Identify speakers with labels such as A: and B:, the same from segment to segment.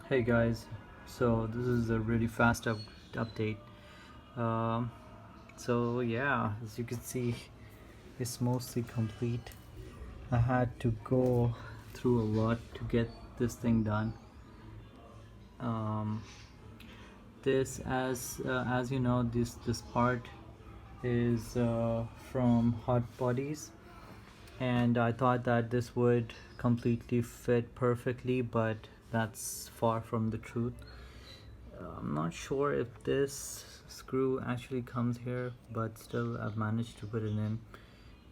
A: Hey guys, so this is a really fast update. Um, so yeah, as you can see, it's mostly complete. I had to go through a lot to get this thing done. Um, this, as you know, this part is from hot bodies, and I thought that this would completely fit perfectly, but that's far from the truth. I'm not sure if this screw actually comes here, but still I've managed to put it in.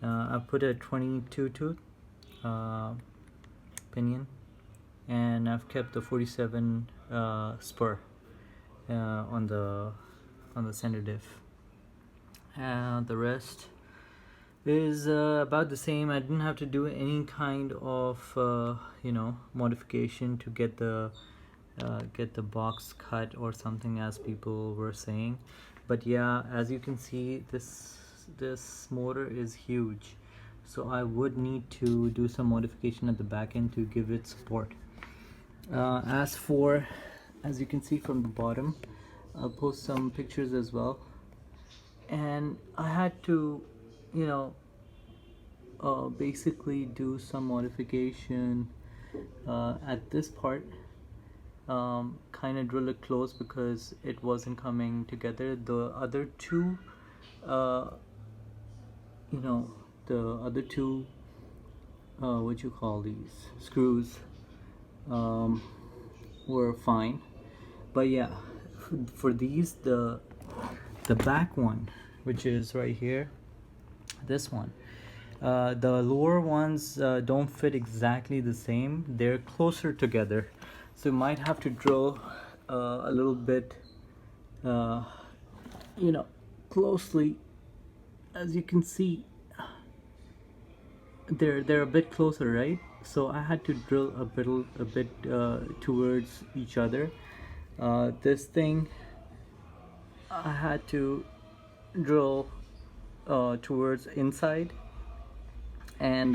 A: I've put a 22 tooth pinion, and I've kept the 47 spur on the center diff. The rest is about the same. I didn't have to do any kind of modification to get the box cut or something, as people were saying. But yeah, as you can see, this motor is huge, so I would need to do some modification at the back end to give it support. As you can see from the bottom, I'll post some pictures as well, and I had to basically do some modification at this part. Kind of drill it close because it wasn't coming together. The other two you know the other two what you call these screws were fine, but yeah, for these, the back one, which is right here, this one, the lower ones don't fit exactly the same. They're closer together, so you might have to drill a little bit closely. As you can see, they're a bit closer, right? So I had to drill a bit towards each other. This thing, I had to drill towards inside, and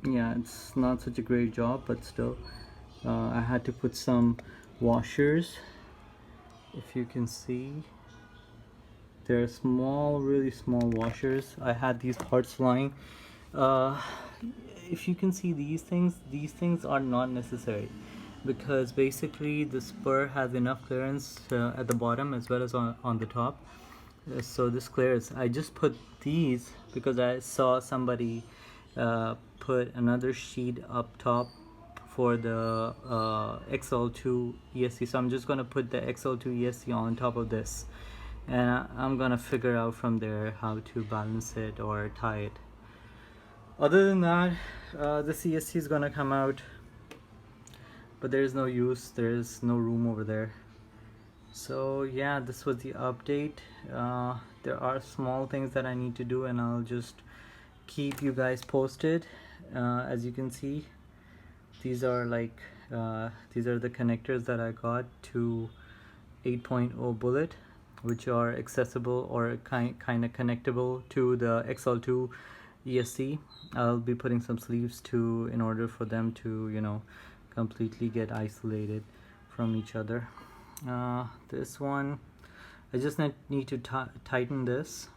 A: yeah, it's not such a great job, but still I had to put some washers. If you can see, they're small, really small washers. I had these parts lying. If you can see, these things are not necessary, because basically the spur has enough clearance at the bottom as well as on the top. So this clears. I just put these because I saw somebody put another sheet up top for the XL2 ESC, so I'm just gonna put the XL2 ESC on top of this, and I'm gonna figure out from there how to balance it or tie it. Other than that, the CSC is gonna come out, but there's no use, there's no room over there. So yeah, this was the update. There are small things that I need to do, and I'll just keep you guys posted. As you can see, these are the connectors that I got to 8.0 bullet, which are accessible or kind of connectable to the XL2 ESC. I'll be putting some sleeves to, in order for them to completely get isolated from each other. This one, I just need to tighten this,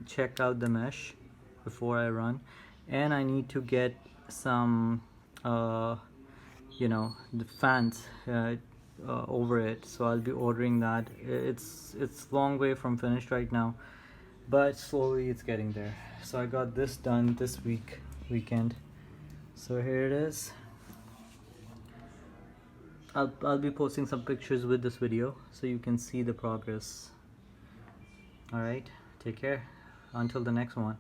A: check out the mesh before I run, and I need to get some the fans over it, so I'll be ordering that. It's long way from finished right now, but slowly it's getting there. So I got this done this weekend, so here it is. I'll be posting some pictures with this video so you can see the progress. Alright, take care until the next one.